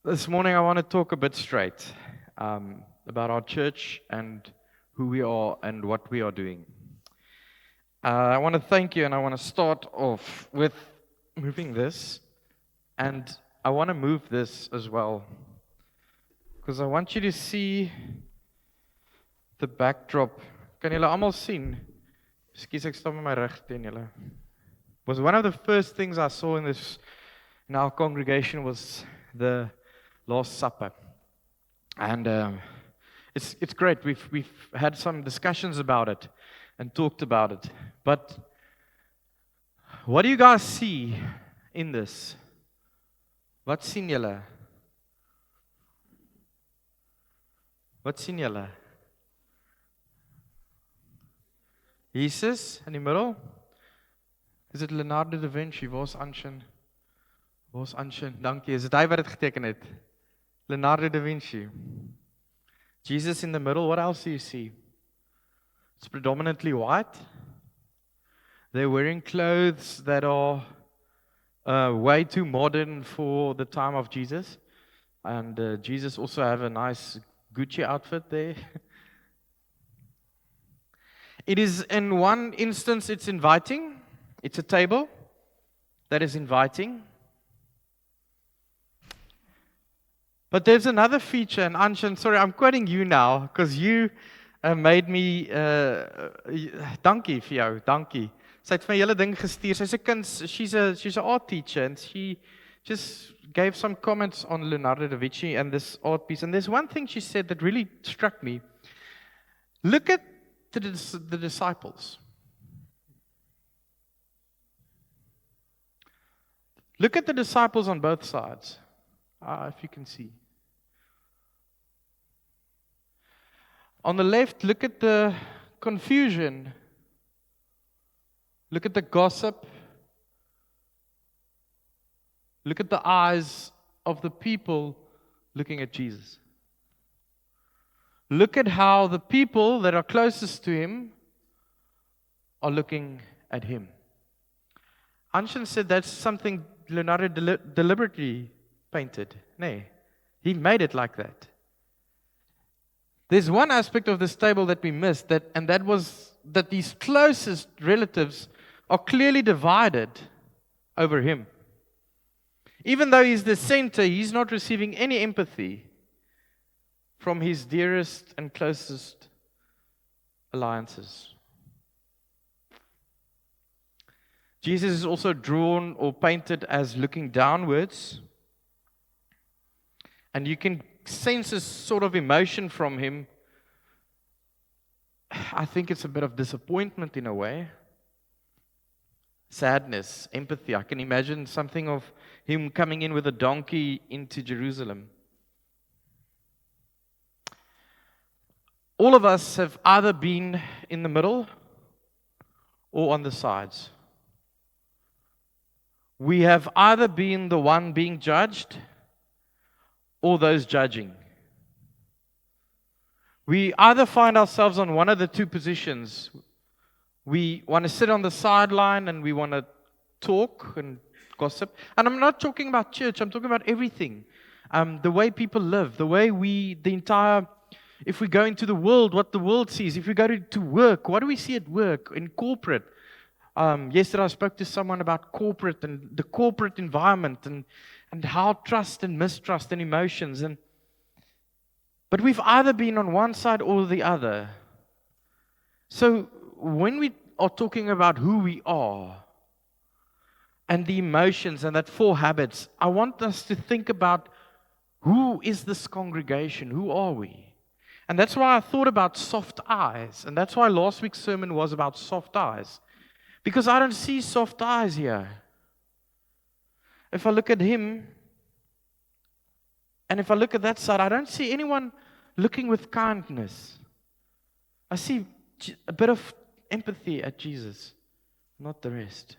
This morning, I want to talk a bit straight about our church and who we are and what we are doing. I want to thank you, and I want to start off with moving this, and I want to move this as well because I want you to see the backdrop. Kan julle almal sien? Ekskuus, ek staan met my rug teen julle. Was one of the first things I saw in our congregation was the Last Supper, and it's great. We've had some discussions about it and talked about it. But what do you guys see in this? Wat sien julle? Wat sien julle? Jesus in die middel? Is dit Leonardo da Vinci? Waar's Anshin? Waar's Anshin? Dankie. Is dit hy wat dit geteken het? Leonardo da Vinci. Jesus in the middle. What else do you see? It's predominantly white. They're wearing clothes that are way too modern for the time of Jesus. And Jesus also have a nice Gucci outfit there. It is, in one instance, it's inviting. It's a table that is inviting. But there's another feature, and Anshan, sorry, I'm quoting you now, because you made me, dankie vir jou, dankie. Sy het my hele ding gestuur. Sy's 'n kind, she's a art teacher, and she just gave some comments on Leonardo da Vinci and this art piece. And there's one thing she said that really struck me. Look at the disciples. Look at the disciples on both sides, if you can see. On the left, look at the confusion. Look at the gossip. Look at the eyes of the people looking at Jesus. Look at how the people that are closest to him are looking at him. Anshan said that's something Leonardo deliberately painted. Nay, he made it like that. There's one aspect of this table that we missed, and that was that these closest relatives are clearly divided over him. Even though he's the center, he's not receiving any empathy from his dearest and closest alliances. Jesus is also drawn or painted as looking downwards, and you can sense a sort of emotion from him. I think it's a bit of disappointment in a way. Sadness, empathy. I can imagine something of him coming in with a donkey into Jerusalem. All of us have either been in the middle or on the sides. We have either been the one being judged or those judging. We either find ourselves on one of the two positions. We want to sit on the sideline and we want to talk and gossip. And I'm not talking about church, I'm talking about everything. The way people live, the way if we go into the world, what the world sees. If we go to work, what do we see at work, in corporate? Yesterday I spoke to someone about corporate and the corporate environment and how trust and mistrust and emotions. But we've either been on one side or the other. So when we are talking about who we are and the emotions and that 4 habits, I want us to think about who is this congregation? Who are we? And that's why I thought about soft eyes. And that's why last week's sermon was about soft eyes. Because I don't see soft eyes here. If I look at him, and if I look at that side, I don't see anyone looking with kindness. I see a bit of empathy at Jesus, not the rest.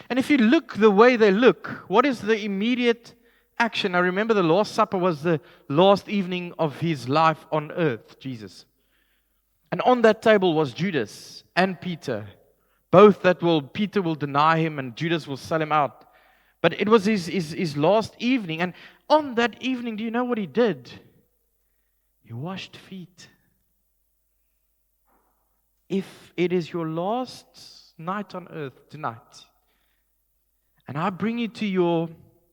And if you look the way they look, what is the immediate action? I remember the Last Supper was the last evening of his life on earth, Jesus. And on that table was Judas and Peter. Both Peter will deny him and Judas will sell him out. But it was his last evening. And on that evening, do you know what he did? He washed feet. If it is your last night on earth tonight, and I bring you to your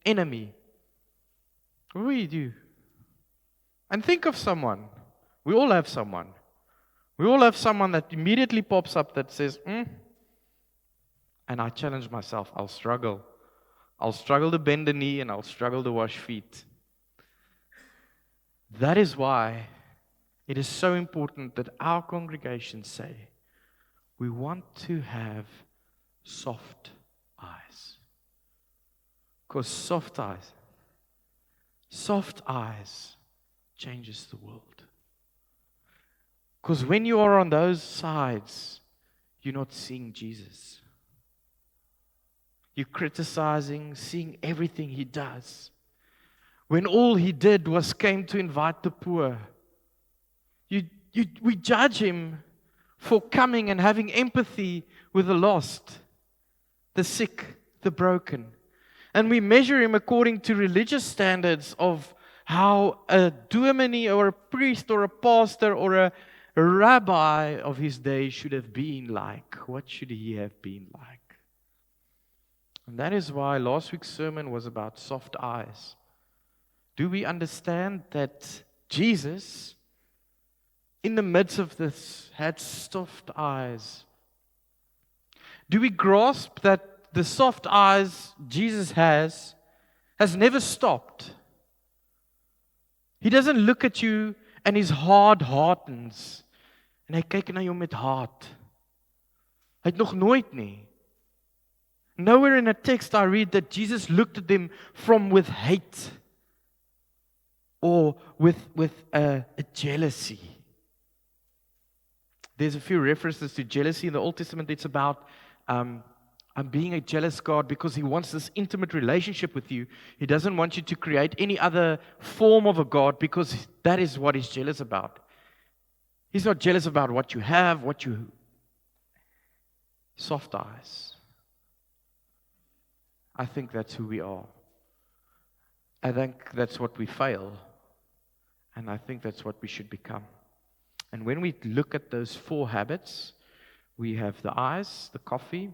enemy, what will you do? And think of someone. We all have someone. We all have someone that immediately pops up that says, and I challenge myself, I'll struggle. I'll struggle to bend the knee and I'll struggle to wash feet. That is why it is so important that our congregations say, we want to have soft eyes. Because soft eyes changes the world. Because when you are on those sides, you're not seeing Jesus. You're criticizing, seeing everything he does. When all he did was came to invite the poor. We judge him for coming and having empathy with the lost, the sick, the broken. And we measure him according to religious standards of how a dominee or a priest or a pastor or a rabbi of his day should have been like. What should he have been like? And that is why last week's sermon was about soft eyes. Do we understand that Jesus, in the midst of this, had soft eyes? Do we grasp that the soft eyes Jesus has never stopped? He doesn't look at you and his heart hardens. En hy kyk na jou met haat. Hy het nog nooit nie. Nowhere in a text I read that Jesus looked at them from with hate or with a jealousy. There's a few references to jealousy in the Old Testament. It's about I'm being a jealous God because he wants this intimate relationship with you. He doesn't want you to create any other form of a God because that is what he's jealous about. He's not jealous about what you have, soft eyes. I think that's who we are. I think that's what we fail. And I think that's what we should become. And when we look at those 4 habits, we have the eyes, the coffee,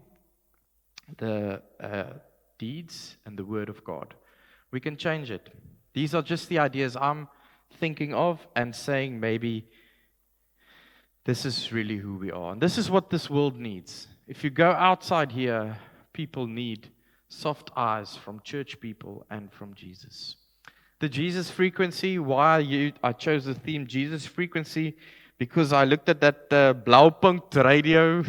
the deeds, and the Word of God. We can change it. These are just the ideas I'm thinking of and saying maybe this is really who we are. And this is what this world needs. If you go outside here, people need soft eyes from church people and from Jesus. The Jesus frequency, I chose the theme Jesus frequency, because I looked at that Blaupunkt radio.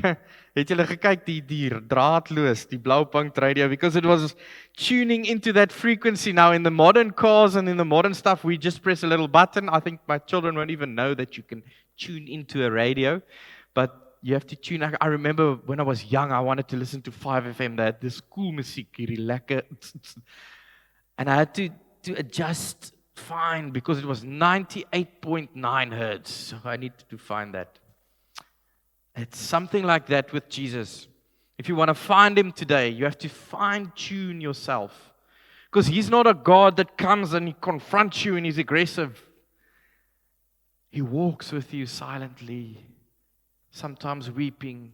Het julle gekyk die draadloos, die Blaupunkt radio, because it was tuning into that frequency. Now in the modern cars and in the modern stuff, we just press a little button. I think my children won't even know that you can tune into a radio, but you have to tune. I remember when I was young, I wanted to listen to 5FM. They had this cool music, hierdie lekker, and I had to adjust fine because it was 98.9 hertz. So I needed to find that. It's something like that with Jesus. If you want to find him today, you have to fine-tune yourself. Because he's not a God that comes and he confronts you and he's aggressive. He walks with you silently, sometimes weeping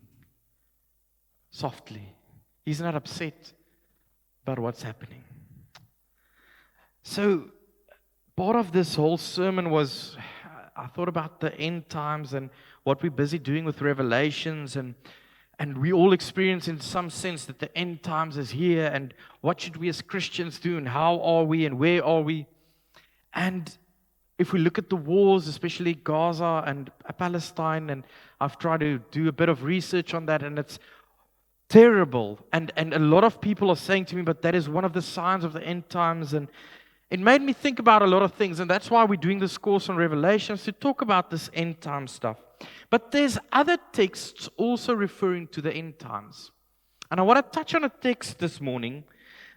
softly. He's not upset about what's happening. So, part of this whole sermon was, I thought about the end times and what we're busy doing with Revelations, and we all experience in some sense that the end times is here, and what should we as Christians do, and how are we, and where are we? And if we look at the wars, especially Gaza and Palestine, and I've tried to do a bit of research on that, and it's terrible. And a lot of people are saying to me, but that is one of the signs of the end times. And it made me think about a lot of things, and that's why we're doing this course on Revelations, to talk about this end time stuff. But there's other texts also referring to the end times. And I want to touch on a text this morning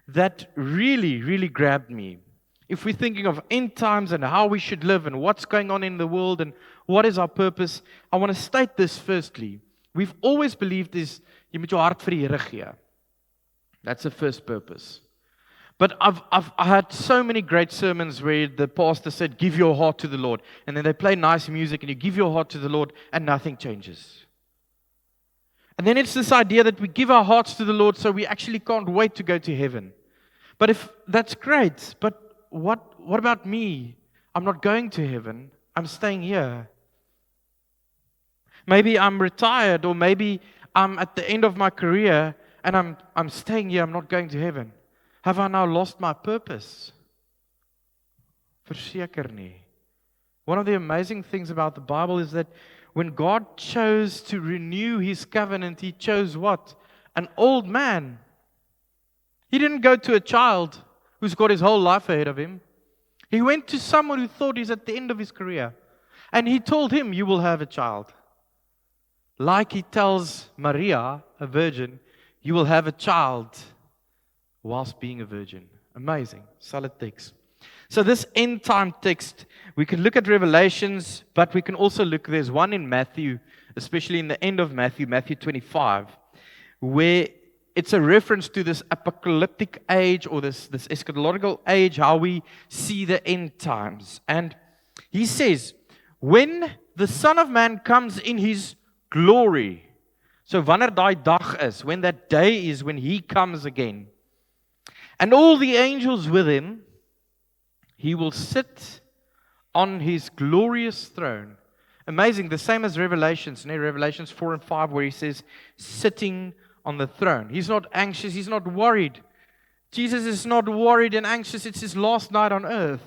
that really, really grabbed me. If we're thinking of end times and how we should live and what's going on in the world and what is our purpose, I want to state this firstly. We've always believed this, jy moet jou hart vir die Here gee. That's the first purpose. But I had so many great sermons where the pastor said, give your heart to the Lord. And then they play nice music and you give your heart to the Lord and nothing changes. And then it's this idea that we give our hearts to the Lord so we actually can't wait to go to heaven. But if that's great, but what about me? I'm not going to heaven. I'm staying here. Maybe I'm retired, or maybe I'm at the end of my career and I'm staying here. I'm not going to heaven. Have I now lost my purpose? Verseker nie. One of the amazing things about the Bible is that when God chose to renew His covenant, He chose what? An old man. He didn't go to a child who's got his whole life ahead of him. He went to someone who thought he's at the end of his career. And He told him, you will have a child. Like He tells Maria, a virgin, you will have a child whilst being a virgin. Amazing. Solid text. So this end time text, we can look at Revelations, but we can also look, there's one in Matthew, especially in the end of Matthew, Matthew 25, where it's a reference to this apocalyptic age or this eschatological age, how we see the end times. And He says, when the Son of Man comes in His glory, so wanneer daai dag is, when that day is, when He comes again, and all the angels with Him, He will sit on His glorious throne. Amazing, the same as Revelations, Revelations 4 and 5, where He says, sitting on the throne. He's not anxious, He's not worried. Jesus is not worried and anxious. It's His last night on earth.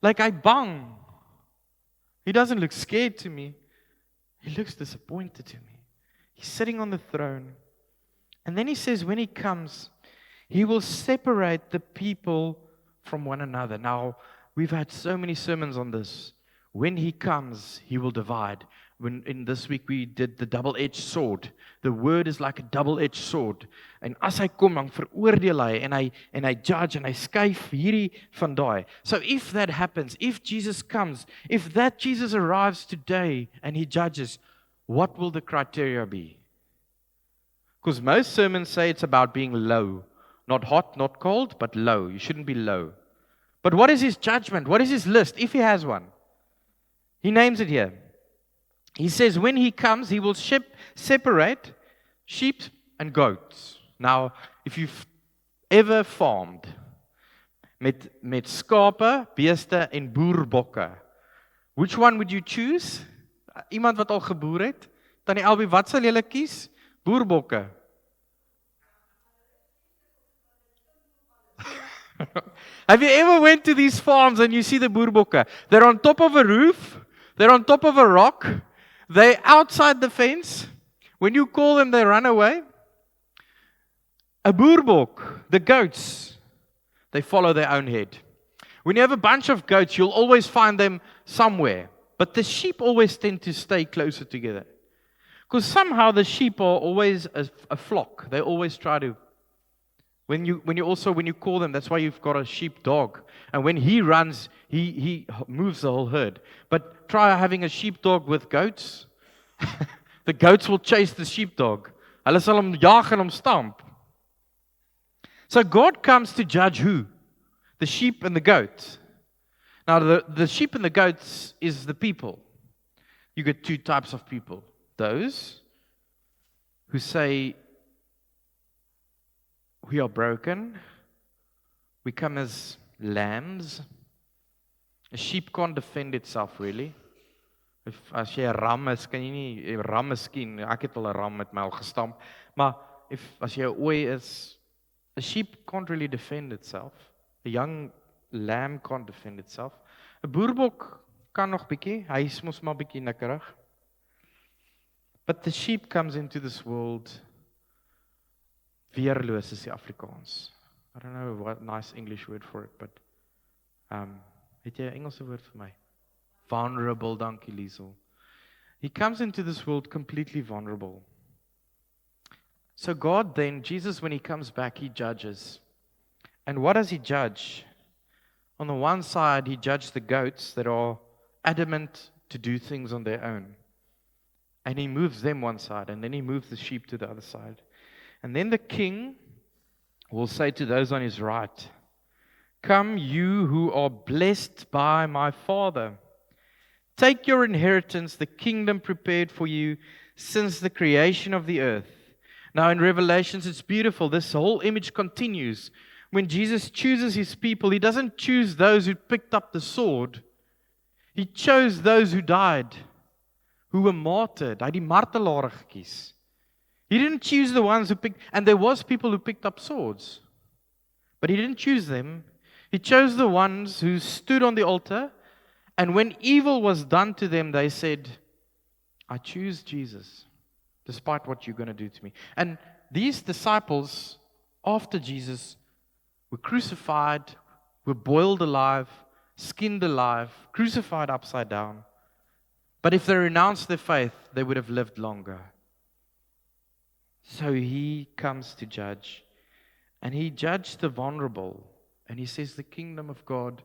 Like I bang. He doesn't look scared to me. He looks disappointed to me. He's sitting on the throne. And then He says, when He comes, He will separate the people from one another. Now, we've had so many sermons on this. When He comes, He will divide. In this week we did the double-edged sword. The word is like a double-edged sword. En as hy kom, dan veroordeel hy en hy judge en hy skuif hierdie van daai. So if that happens, if Jesus comes, if that Jesus arrives today and He judges, what will the criteria be? Because most sermons say it's about being low. Not hot, not cold, but low. You shouldn't be low. But what is His judgment? What is His list, if He has one? He names it here. He says when He comes, He will separate sheep and goats. Now, if you've ever farmed met skape, beeste en boerbokke, which one would you choose? Iemand wat al geboer het? Tannie Albie, wat sal julle kies? Boerbokke. Have you ever went to these farms and you see the boerbokke? They're on top of a roof. They're on top of a rock. They're outside the fence. When you call them, they run away. A boerbok, the goats, they follow their own head. When you have a bunch of goats, you'll always find them somewhere. But the sheep always tend to stay closer together. Because somehow the sheep are always a flock. They always try to. When you call them, that's why you've got a sheep dog. And when he runs, he moves the whole herd. But try having a sheepdog with goats. The goats will chase the sheepdog. Hulle sal hom jag en hom stamp. So God comes to judge who? The sheep and the goats. Now the sheep and the goats is the people. You get two types of people. Those who say, we are broken. We come as lambs. A sheep can't defend itself really. As jy 'n ram is, kan jy nie 'n ram miskien, ek het al 'n ram met my al gestamp, maar as jy 'n ooi is, a sheep can't really defend itself. A young lamb can't defend itself. 'n Boerbok kan nog bietjie, hy is mos maar bietjie nikkerig. But the sheep comes into this world weerloos is die Afrikaans. I don't know what nice English word for it, but het jy 'n Engelse woord vir my? Vulnerable, dankie Liesel. He comes into this world completely vulnerable. So God then, Jesus, when He comes back, He judges. And what does He judge? On the one side, He judges the goats that are adamant to do things on their own. And He moves them one side, and then He moves the sheep to the other side. And then the king will say to those on his right, "Come, you who are blessed by my Father. Take your inheritance, the kingdom prepared for you since the creation of the earth." Now in Revelations, it's beautiful. This whole image continues. When Jesus chooses his people, he doesn't choose those who picked up the sword. He chose those who died, who were martyred. Hy het die martelare gekies. He didn't choose the ones who picked, and there was people who picked up swords. But he didn't choose them. He chose the ones who stood on the altar, and when evil was done to them, they said, "I choose Jesus, despite what you're going to do to me." And these disciples, after Jesus, were crucified, were boiled alive, skinned alive, crucified upside down. But if they renounced their faith, they would have lived longer. So he comes to judge. And he judged the vulnerable. And he says the kingdom of God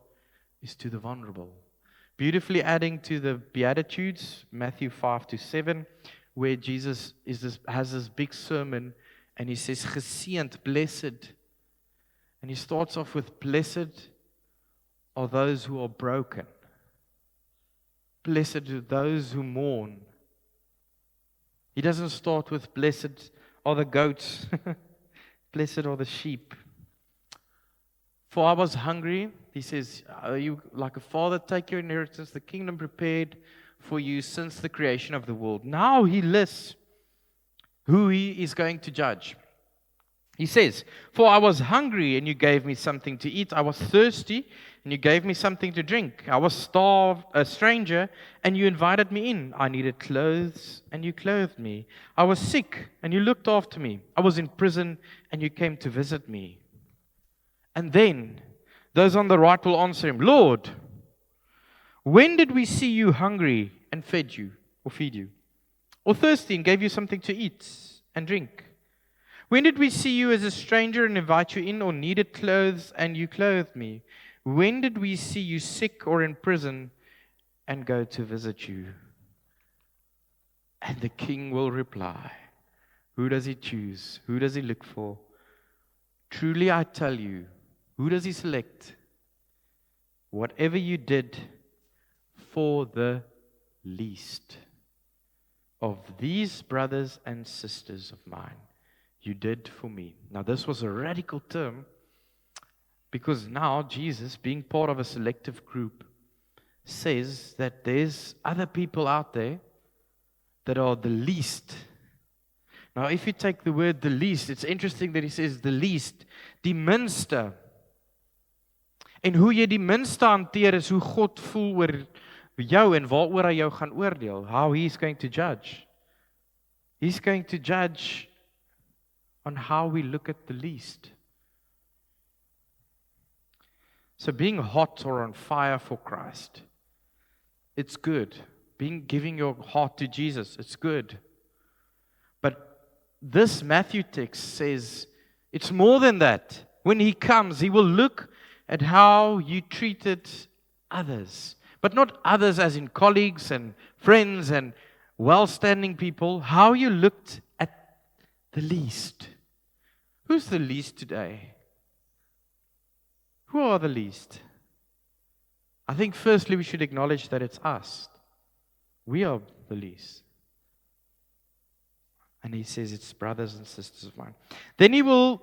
is to the vulnerable. Beautifully adding to the Beatitudes, Matthew 5-7, where Jesus has this big sermon. And he says, "Geseend, blessed." And he starts off with, "Blessed are those who are broken. Blessed are those who mourn." He doesn't start with, "Blessed are the goats." Blessed are the sheep. "For I was hungry," he says, "you like a father, take your inheritance, the kingdom prepared for you since the creation of the world." Now he lists who he is going to judge. He says, "For I was hungry and you gave me something to eat. I was thirsty and you gave me something to drink. I was starved, a stranger, and you invited me in. I needed clothes and you clothed me. I was sick and you looked after me. I was in prison and you came to visit me." And then those on the right will answer him, "Lord, when did we see you hungry and fed you, or feed you? Or thirsty and gave you something to eat and drink? When did we see you as a stranger and invite you in, or needed clothes and you clothed me? When did we see you sick or in prison and go to visit you?" And the king will reply, who does he choose? Who does he look for? Truly I tell you, who does he select? Whatever you did for the least of these brothers and sisters of mine, you did for me. Now this was a radical term, because now Jesus, being part of a selective group, says that there's other people out there that are the least. Now if you take the word the least, it's interesting that he says the least, die minste. En hoe jy die minste hanteer is hoe God voel oor jou en waaroor hy jou gaan oordeel. How he's going to judge. He's going to judge on how we look at the least. So being hot or on fire for Christ, it's good. Giving your heart to Jesus, it's good. But this Matthew text says it's more than that. When he comes, he will look at how you treated others. But not others as in colleagues and friends and well-standing people. How you looked at the least. Who's the least today? Who are the least? I think firstly we should acknowledge that it's us. We are the least. And he says it's brothers and sisters of mine. Then he will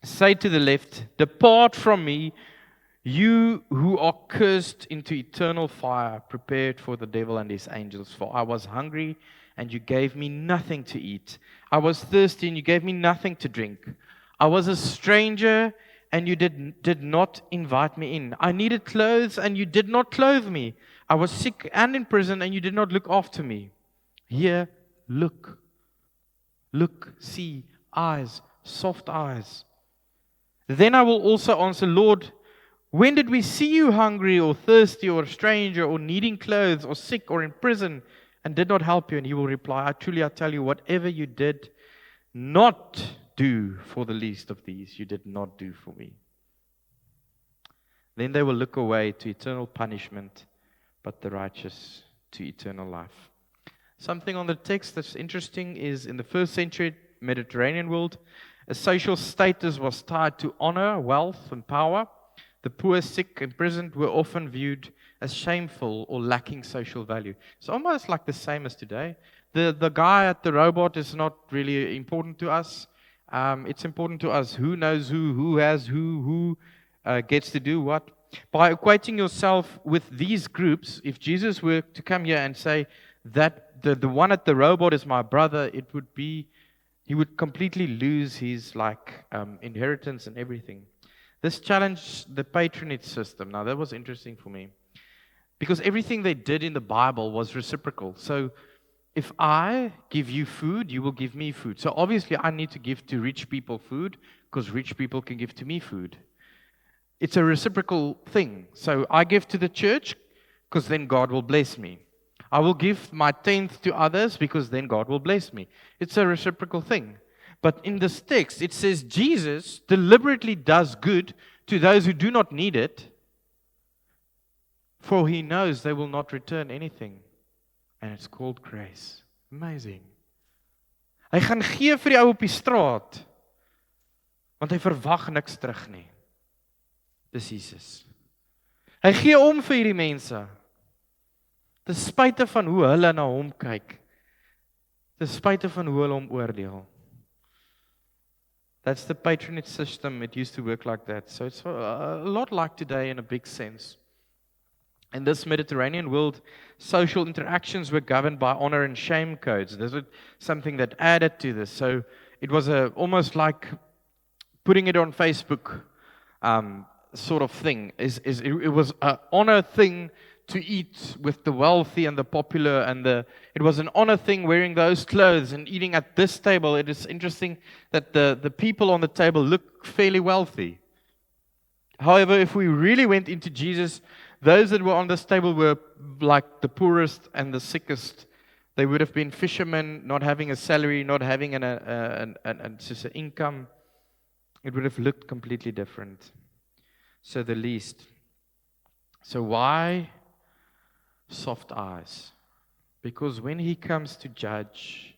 say to the left, "Depart from me, you who are cursed, into eternal fire, prepared for the devil and his angels. For I was hungry, and you gave me nothing to eat. I was thirsty, and you gave me nothing to drink. I was a stranger, and you did not invite me in. I needed clothes, and you did not clothe me. I was sick and in prison, and you did not look after me." Here, look. Look, see, eyes, soft eyes. Then I will also answer, "Lord, when did we see you hungry or thirsty or a stranger or needing clothes or sick or in prison and did not help you?" And he will reply, I tell you, whatever you did not do for the least of these, you did not do for me." Then they will look away to eternal punishment, but the righteous to eternal life. Something on the text that's interesting is in the first century Mediterranean world, A social status was tied to honor, wealth, and power. The poor, sick, and imprisoned were often viewed as shameful or lacking social value. It's almost like the same as today. The guy at the robot is not really important to us. It's important to us who knows who has who gets to do what. By equating yourself with these groups, if Jesus were to come here and say that the one at the robot is my brother, it would be, he would completely lose his inheritance and everything. This challenged the patronage system. Now that was interesting for me, because everything they did in the Bible was reciprocal. So if I give you food, you will give me food. So obviously I need to give to rich people food, because rich people can give to me food. It's a reciprocal thing. So I give to the church, because then God will bless me. I will give my 10th to others, because then God will bless me. It's a reciprocal thing. But in this text, it says Jesus deliberately does good to those who do not need it, for he knows they will not return anything. And it's called grace. Amazing. Hy gaan gee vir die ou op die straat, want hy verwag niks terug nie. Dis Jesus. Hy gee om vir hierdie mense, ten spyte van hoe hulle na hom kyk, ten spyte van hoe hulle hom oordeel. That's the patronage system. It used to work like that. So it's a lot like today in a big sense. In this Mediterranean world, social interactions were governed by honor and shame codes. This was something that added to this. So it was almost like putting it on Facebook sort of thing. It was an honor thing to eat with the wealthy and the popular, and it was an honor thing wearing those clothes and eating at this table. It is interesting that the people on the table look fairly wealthy. However, if we really went into Jesus, those that were on this table were like the poorest and the sickest. They would have been fishermen, not having a salary, not having an income. It would have looked completely different. So the least. So why soft eyes? Because when he comes to judge,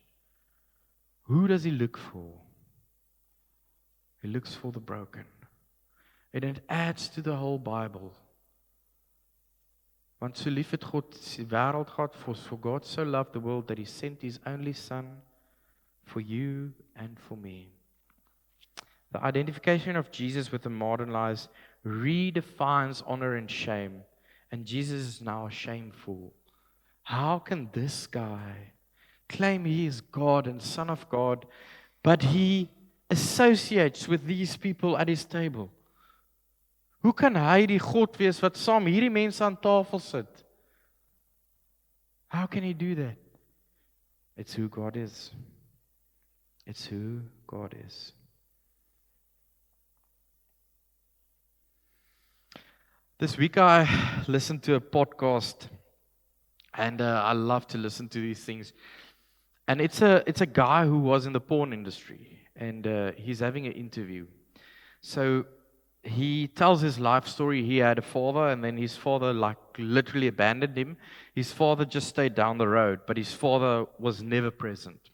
who does he look for? He looks for the broken. And it adds to the whole Bible. Want so lief het God die wêreld gehad, for God so loved the world that he sent his only son for you and for me. The identification of Jesus with the modern lies redefines honor and shame. And Jesus is now shameful. How can this guy claim he is God and Son of God, but he associates with these people at his table? Hoe kan hy die God wees wat saam hierdie mense aan tafel sit? How can he do that? It's who God is. It's who God is. This week I listened to a podcast, and I love to listen to these things. And it's a guy who was in the porn industry, and he's having an interview. So he tells his life story. He had a father, and then his father literally abandoned him. His father just stayed down the road, but his father was never present.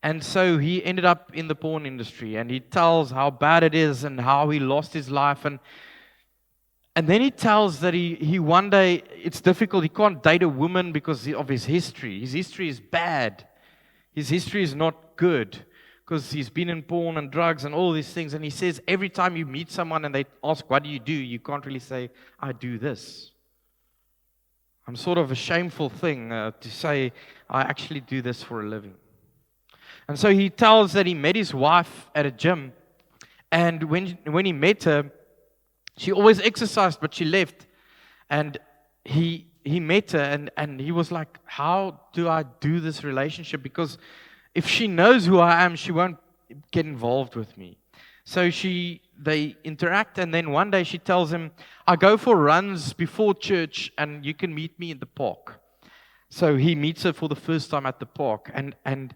And so he ended up in the porn industry, and he tells how bad it is and how he lost his life. And then he tells that he one day, it's difficult, he can't date a woman because of his history. His history is bad. His history is not good because he's been in porn and drugs and all these things. And he says every time you meet someone and they ask, what do? You can't really say, I do this. I'm sort of a shameful thing to say, I actually do this for a living. And so he tells that he met his wife at a gym. And when he met her, she always exercised, but she left. And he met her, and he was like, how do I do this relationship? Because if she knows who I am, she won't get involved with me. So they interact, and then one day she tells him, I go for runs before church, and you can meet me in the park. So he meets her for the first time at the park, and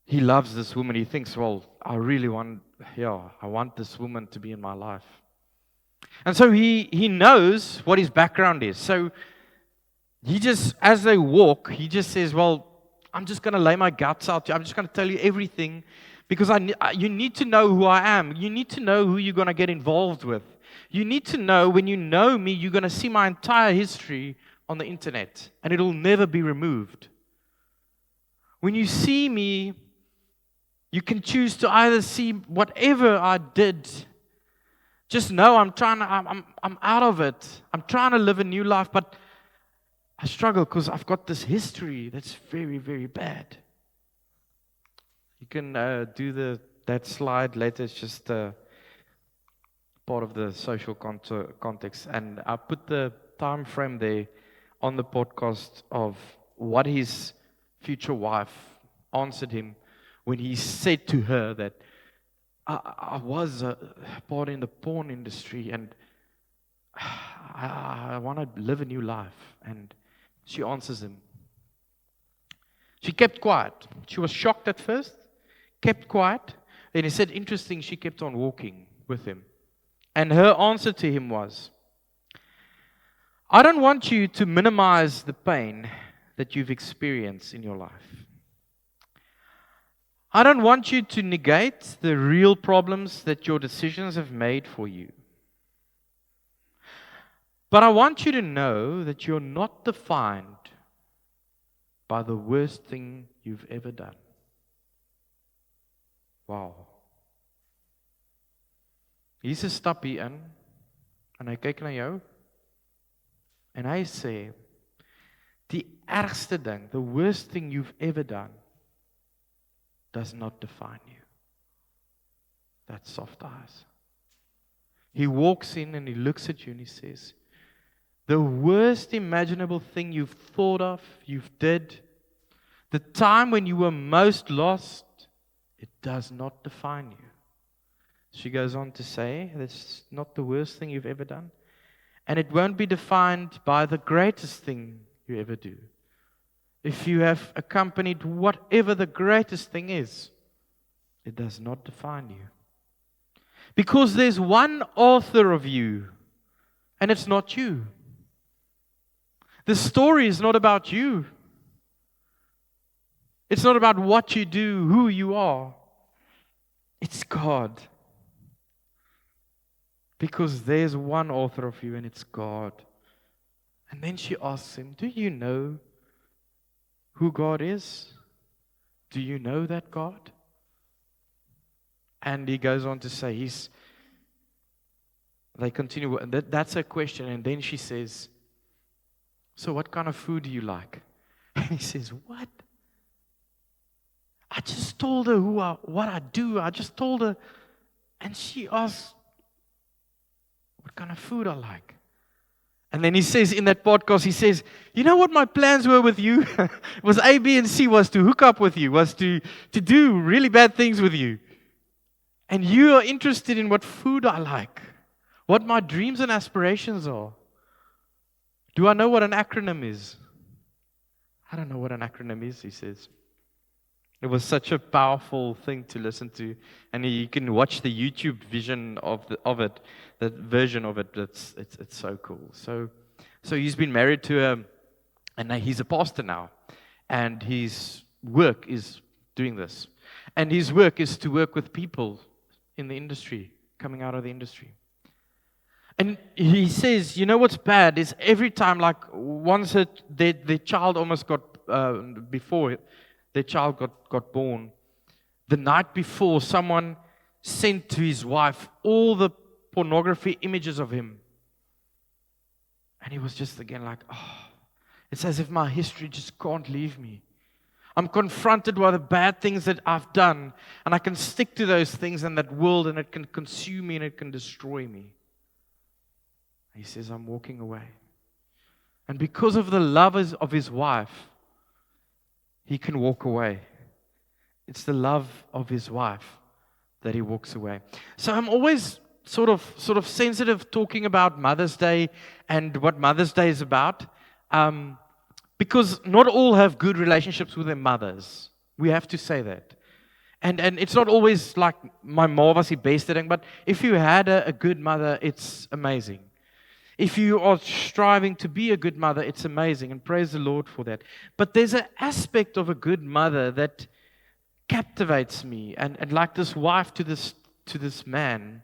he loves this woman. He thinks, well, I want this woman to be in my life. And so he knows what his background is. So he just, as they walk, he just says, well, I'm just going to lay my guts out. I'm just going to tell you everything Because you need to know who I am. You need to know who you're going to get involved with. You need to know, when you know me, you're going to see my entire history on the internet, and it'll never be removed. When you see me, you can choose to either see whatever I did. Just know I'm out of it. I'm trying to live a new life, but I struggle because I've got this history that's very, very bad. You can do that slide later. It's just part of the social context. And I put the time frame there on the podcast of what his future wife answered him when he said to her that I was part in the porn industry and I want to live a new life. And she answers him. She kept quiet. She was shocked at first, kept quiet. Then he said, interesting, she kept on walking with him. And her answer to him was, I don't want you to minimize the pain that you've experienced in your life. I don't want you to negate the real problems that your decisions have made for you. But I want you to know that you're not defined by the worst thing you've ever done. Wow. Hier's 'n stappie in en hy kyk na jou en hy sê die ergste ding, the worst thing you've ever done does not define you. That's soft eyes. He walks in and he looks at you and he says, the worst imaginable thing you've thought of, you've did, the time when you were most lost, it does not define you. She goes on to say, that's not the worst thing you've ever done. And it won't be defined by the greatest thing you ever do. If you have accompanied whatever the greatest thing is, it does not define you. Because there's one author of you, and it's not you. The story is not about you. It's not about what you do, who you are. It's God. Because there's one author of you, and it's God. And then she asks him, do you know who God is? Do you know that God? And he goes on to say, they continue, that's her question. And then she says, so what kind of food do you like? And he says, what? I just told her what I do. I just told her. And she asked, what kind of food I like? And then he says in that podcast, he says, you know what my plans were with you? Was A, B, and C, was to hook up with you, was to do really bad things with you. And you are interested in what food I like, what my dreams and aspirations are. Do I know what an acronym is? I don't know what an acronym is, he says. It was such a powerful thing to listen to. And you can watch the YouTube vision of it, that version of it. It's so cool. So he's been married to her, and he's a pastor now. And his work is doing this. And his work is to work with people in the industry, coming out of the industry. And he says, you know what's bad is every time, like once their child almost got, before their child got born, the night before, someone sent to his wife all the pornography images of him. And he was just again like, oh, it's as if my history just can't leave me. I'm confronted by the bad things that I've done, and I can stick to those things in that world, and it can consume me and it can destroy me. He says, I'm walking away. And because of the love of his wife, he can walk away. It's the love of his wife that he walks away. So I'm always sort of sensitive talking about Mother's Day and what Mother's Day is about, because not all have good relationships with their mothers. We have to say that. And it's not always like my ma was die beste ding, but if you had a good mother, it's amazing. If you are striving to be a good mother, it's amazing, and praise the Lord for that. But there's an aspect of a good mother that captivates me, and like this wife to this man,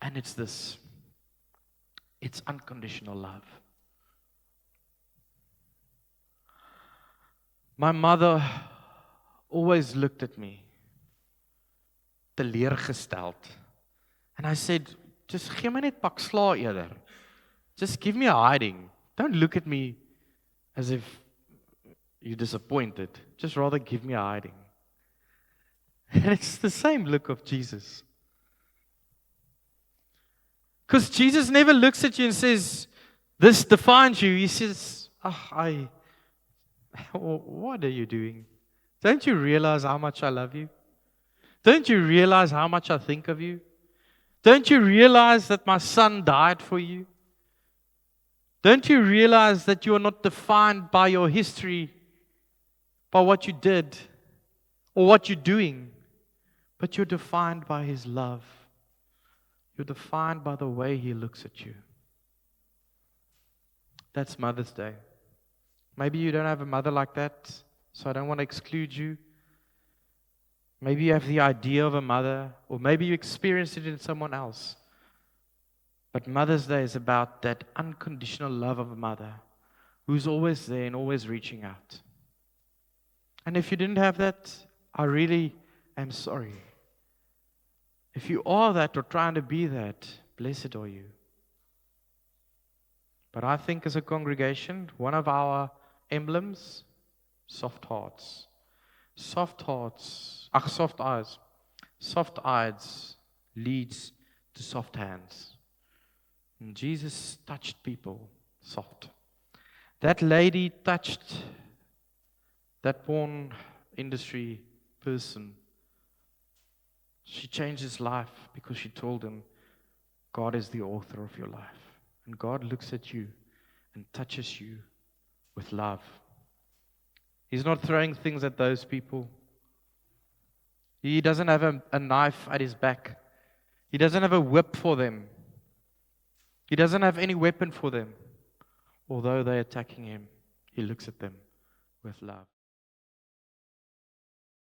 and it's unconditional love. My mother always looked at me, teleurgesteld. And I said, just gee my net pak sla eerder. Just give me a hiding. Don't look at me as if you're disappointed. Just rather give me a hiding. And it's the same look of Jesus. Because Jesus never looks at you and says, this defines you. He says, what are you doing? Don't you realize how much I love you? Don't you realize how much I think of you? Don't you realize that my son died for you? Don't you realize that you are not defined by your history, by what you did, or what you're doing, but you're defined by His love. You're defined by the way He looks at you. That's Mother's Day. Maybe you don't have a mother like that, so I don't want to exclude you. Maybe you have the idea of a mother, or maybe you experienced it in someone else. But Mother's Day is about that unconditional love of a mother who's always there and always reaching out. And if you didn't have that, I really am sorry. If you are that or trying to be that, blessed are you. But I think as a congregation, one of our emblems, soft hearts. Soft hearts, soft eyes. Soft eyes leads to soft hands. And Jesus touched people soft. That lady touched that porn industry person. She changed his life because she told him, God is the author of your life. And God looks at you and touches you with love. He's not throwing things at those people. He doesn't have a knife at his back. He doesn't have a whip for them. He doesn't have any weapon for them. Although they're attacking him, He looks at them with love.